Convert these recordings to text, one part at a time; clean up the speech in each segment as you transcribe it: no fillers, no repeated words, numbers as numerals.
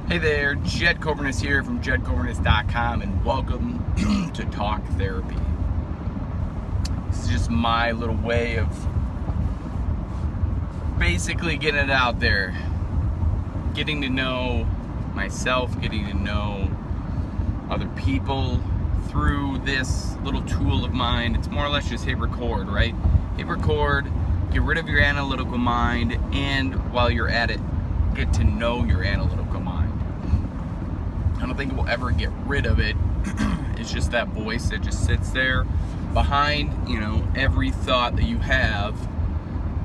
Hey there, Jed Coburnus here from JedCoburnus.com, and welcome to Talk Therapy. This is just my little way of basically getting it out there, getting to know myself, getting to know other people through this little tool of mine. It's more or less just hit record, right? Hit record, get rid of your analytical mind, and while you're at it, get to know your analytical mind. I don't think we'll ever get rid of it. It's just that voice that just sits there behind, every thought that you have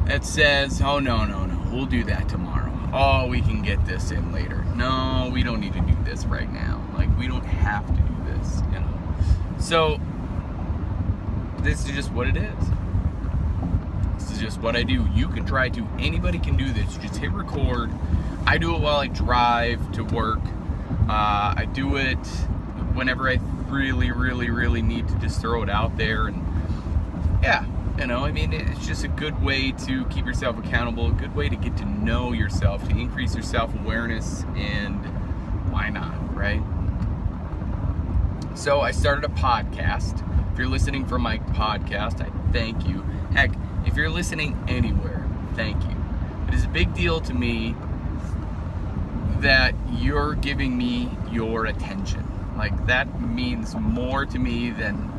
that says, oh, no, we'll do that tomorrow. Oh, we can get this in later. No, we don't need to do this right now. Like, we don't have to do this, So, this is just what it is. This is just what I do. You can try to. Anybody can do this. Just hit record. I do it while I drive to work. I do it whenever I really need to just throw it out there. And yeah, it's just a good way to keep yourself accountable, a good way to get to know yourself, to increase your self-awareness, and why not, right? So I started a podcast. If you're listening from my podcast, I thank you. Heck, if you're listening anywhere, thank you. It is a big deal to me that you're giving me your attention. Like, that means more to me than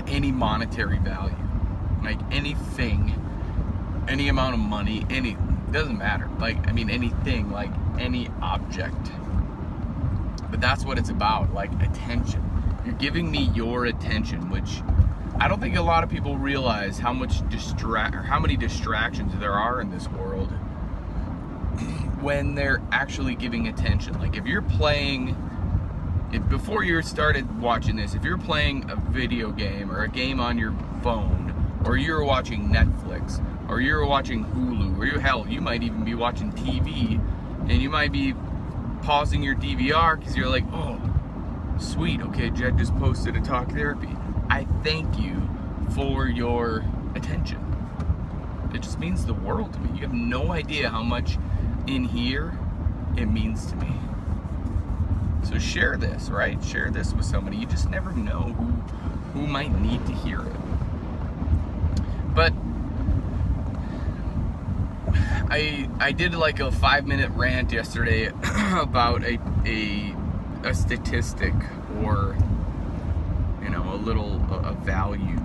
any monetary value. Like, anything, any amount of money, doesn't matter. Anything, like any object. But that's what it's about, like attention. You're giving me your attention, which I don't think a lot of people realize how many distractions there are in this world when they're actually giving attention. Like, before you started watching this, if you're playing a video game or a game on your phone, or you're watching Netflix, or you're watching Hulu, or you might even be watching TV, and you might be pausing your DVR because you're like, oh, sweet, okay, Jed just posted a talk therapy. I thank you for your attention. It just means the world to me. You have no idea how much in here it means to me. So share this, right? Share this with somebody. You just never know who might need to hear it. But I did like a 5-minute rant yesterday about a statistic, or a value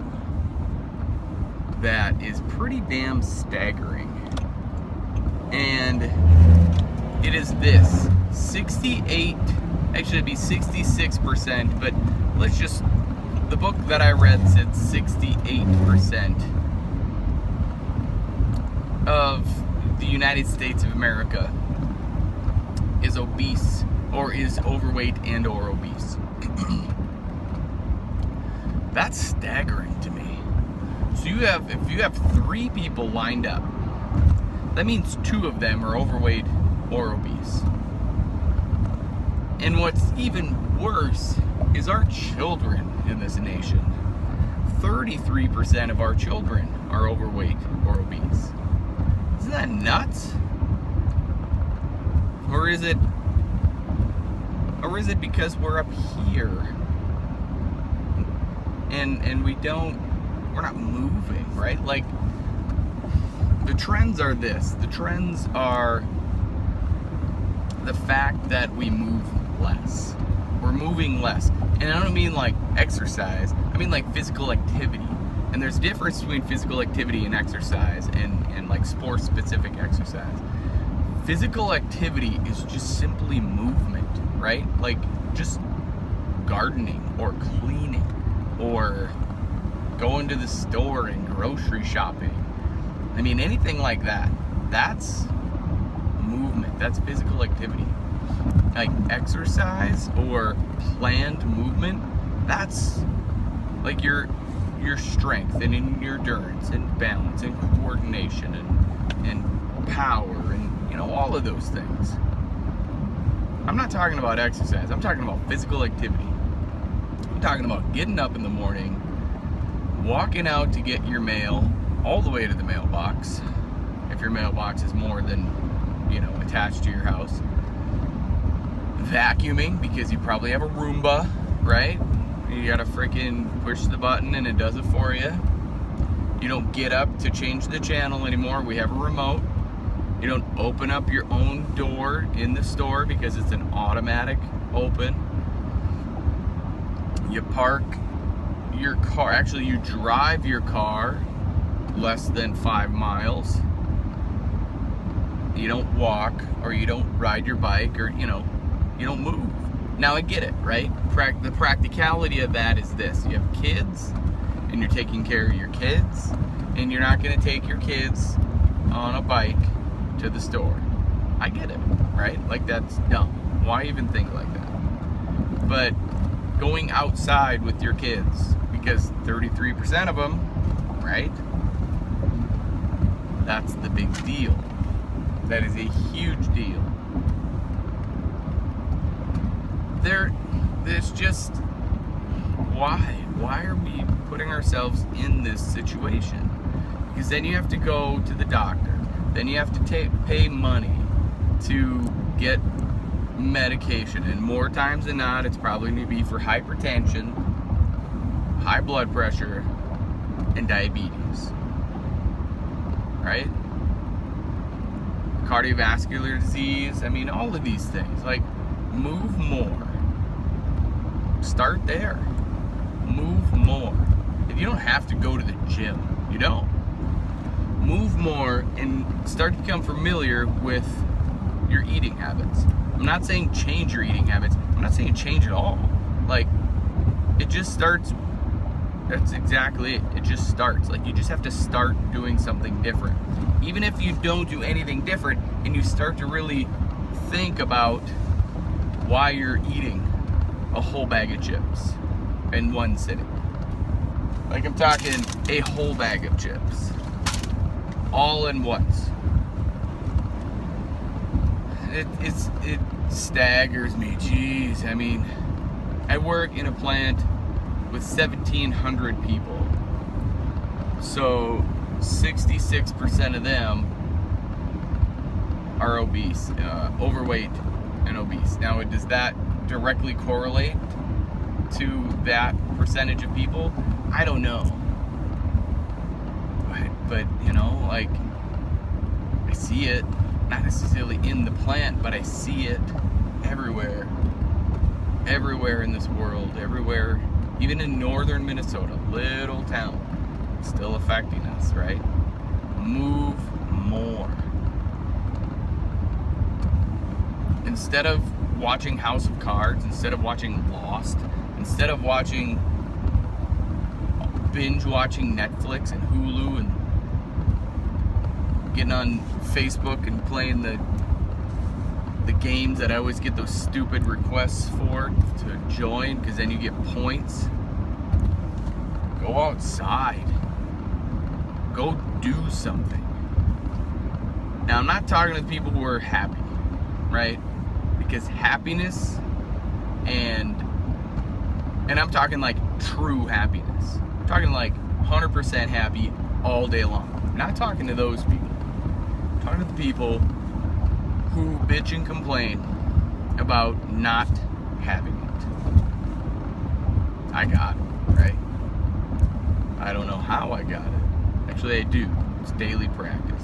that is pretty damn staggering. And it is this: 66%, but the book that I read said 68% of the United States of America is obese, or is overweight and or obese. That's staggering to me. So if you have 3 people lined up, that means 2 of them are overweight or obese. And what's even worse is our children in this nation. 33% of our children are overweight or obese. Isn't that nuts? Or is it because we're up here and we're not moving, right? Like, the trends are this. The trends are the fact that we move less. We're moving less. And I don't mean like exercise. I mean like physical activity. And there's a difference between physical activity and exercise, and like sports-specific exercise. Physical activity is just simply movement, right? Like just gardening or cleaning or going to the store and grocery shopping. Anything like that. That's movement. That's physical activity. Like exercise or planned movement, that's like your strength and in your endurance and balance and coordination and power and all of those things. I'm not talking about exercise. I'm talking about physical activity. I'm talking about getting up in the morning, walking out to get your mail all the way to the mailbox, if your mailbox is more than, attached to your house. vacuuming because you probably have a Roomba, right? You gotta freaking push the button and it does it for you. You don't get up to change the channel anymore. We have a remote. You don't open up your own door in the store because it's an automatic open. You park your car, actually you drive your car less than 5 miles. You don't walk, or you don't ride your bike, or you don't move. Now I get it, right? The practicality of that is this: you have kids, and you're taking care of your kids, and you're not going to take your kids on a bike to the store. I get it, right? Like, that's dumb. Why even think like that? But going outside with your kids, because 33% of them, right? That's the big deal. That is a huge deal. There's just, why are we putting ourselves in this situation? Because then you have to go to the doctor, then you have to pay money to get medication, and more times than not it's probably going to be for hypertension, high blood pressure, and diabetes, right? Cardiovascular disease. I mean, all of these things. Like, move more. Start there. Move more. If you don't have to go to the gym, you don't. Move more and start to become familiar with your eating habits. I'm not saying change your eating habits. I'm not saying change it all. Like, it just starts. That's exactly it. It just starts. Like, you just have to start doing something different. Even if you don't do anything different and you start to really think about why you're eating a whole bag of chips in one sitting. Like, I'm talking a whole bag of chips. All in once. It staggers me. Jeez. I mean, I work in a plant with 1,700 people. So 66% of them are obese, overweight and obese. Now, does that directly correlate to that percentage of people? I don't know. But like, I see it, not necessarily in the plant, but I see it everywhere. Everywhere in this world, everywhere. Even in northern Minnesota, little town, still affecting us, right? Move more. Instead of watching House of Cards, instead of watching Lost, instead of binge watching Netflix and Hulu and getting on Facebook and playing the games that I always get those stupid requests for to join, because then you get points. Go outside. Go do something. Now, I'm not talking to the people who are happy, right? Because happiness and I'm talking like true happiness. I'm talking like 100% happy all day long. I'm not talking to those people. I'm talking to the people who bitch and complain about not having it. I got it, right? I don't know how I got it. Actually, I do. It's daily practice.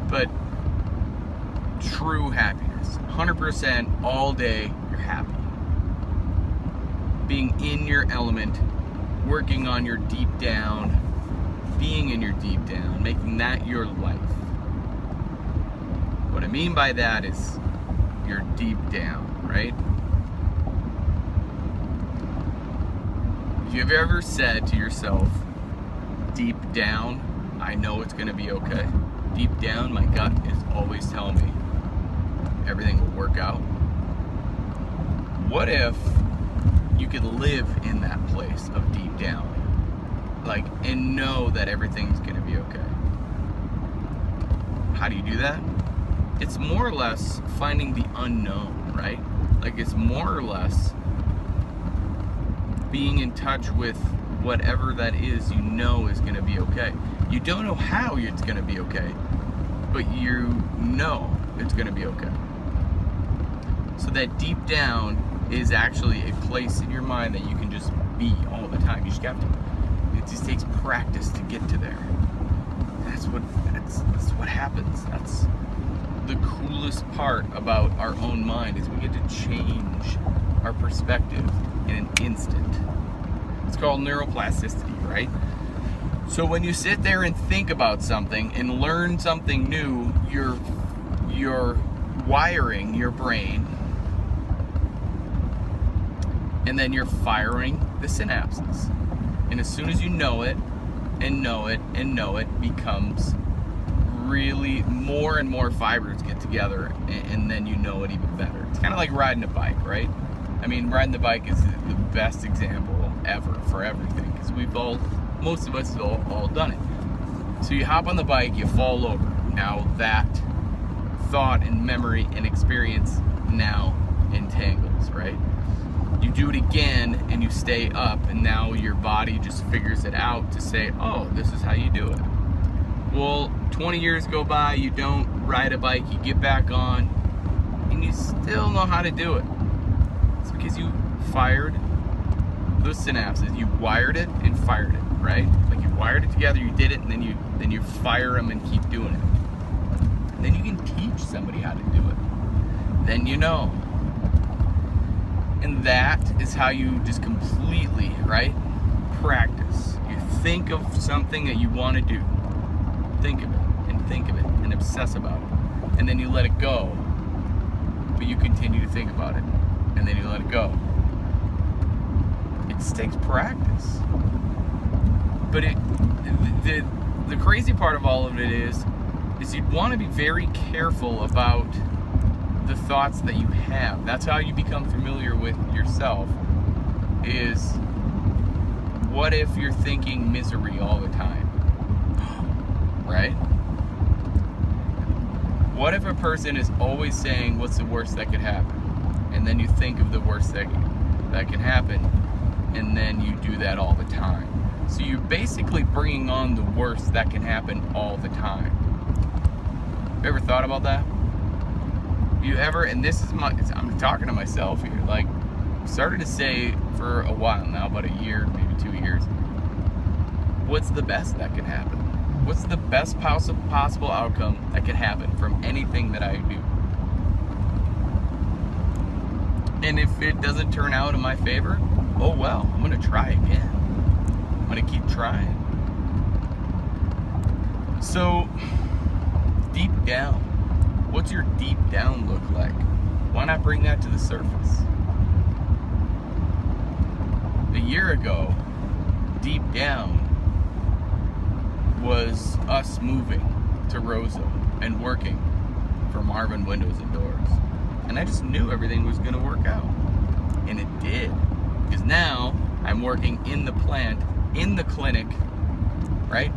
But true happiness, 100% all day, you're happy. Being in your element, working on your deep down, being in your deep down, making that your life. What I mean by that is you're deep down, right? If you've ever said to yourself, deep down, I know it's going to be okay. Deep down, my gut is always telling me everything will work out. What if you could live in that place of deep down, like, and know that everything's going to be okay? How do you do that? It's more or less finding the unknown, right? Like, it's more or less being in touch with whatever that is you know is going to be okay. You don't know how it's going to be okay, but you know it's going to be okay. So that deep down is actually a place in your mind that you can just be all the time. You just have to, it just takes practice to get to there. That's what happens. That's the coolest part about our own mind, is we get to change our perspective in an instant. It's called neuroplasticity, right? So when you sit there and think about something and learn something new, you're wiring your brain, and then you're firing the synapses. And as soon as you know it, and know it, and know it, becomes really more and more fibers get together, and then you know it even better. It's kind of like riding a bike, right? I mean, riding the bike is the best example ever for everything, because most of us have all done it. So you hop on the bike, you fall over. Now that thought and memory and experience now entangles, right? You do it again and you stay up, and now your body just figures it out to say, oh, this is how you do it. Well, 20 years go by, you don't ride a bike, you get back on, and you still know how to do it. It's because you fired those synapses. You wired it and fired it, right? Like you wired it together, you did it, and then you fire them and keep doing it. And then you can teach somebody how to do it. Then you know. And that is how you just completely, right, practice. You think of something that you want to do. Think of it, and think of it, and obsess about it. And then you let it go. But you continue to think about it. And then you let it go. It just takes practice. But the crazy part of all of it is you'd want to be very careful about the thoughts that you have. That's how you become familiar with yourself, is what if you're thinking misery all the time, right? What if a person is always saying what's the worst that could happen, and then you think of the worst that can happen, and then you do that all the time? So you're basically bringing on the worst that can happen all the time. You ever thought about that? You ever, and this is I'm talking to myself here, like, started to say for a while now, about a year, maybe 2 years, what's the best that can happen? What's the best possible outcome that can happen from anything that I do? And if it doesn't turn out in my favor, oh well, I'm gonna try again. I'm gonna keep trying. So, deep down, what's your deep down look like? Why not bring that to the surface? A year ago, deep down was us moving to Roseau and working for Marvin Windows and Doors. And I just knew everything was going to work out. And it did. Because now I'm working in the plant, in the clinic, right?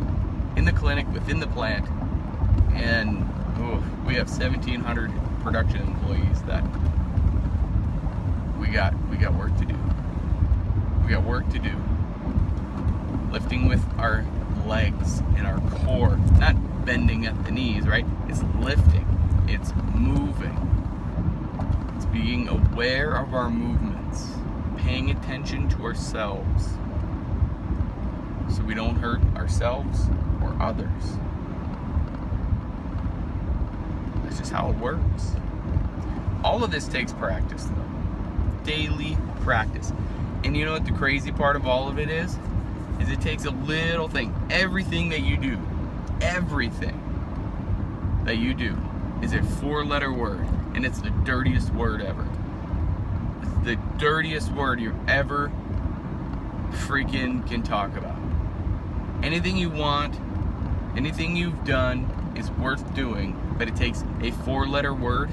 In the clinic, within the plant. And we have 1,700 production employees that we got work to do. We got work to do. Lifting with our legs and our core, not bending at the knees, right? It's lifting. It's moving. It's being aware of our movements, paying attention to ourselves so we don't hurt ourselves or others. That's just how it works. All of this takes practice, though. Daily practice. And you know what the crazy part of all of it is it takes a little thing. Everything that you do is a 4-letter word, and it's the dirtiest word ever. It's the dirtiest word you ever freaking can talk about. Anything you want, anything you've done is worth doing, but it takes a 4-letter word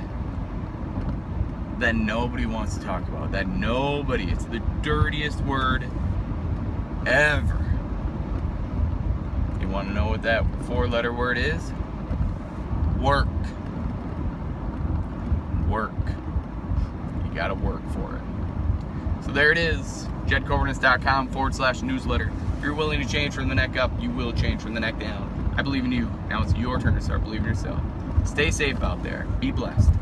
that nobody wants to talk about. It's the dirtiest word ever. You want to know what that 4-letter word is? Work. Work. You gotta work for it. So there it is. JedCoverness.com/newsletter. If you're willing to change from the neck up, you will change from the neck down. I believe in you. Now it's your turn to start believing in yourself. Stay safe out there. Be blessed.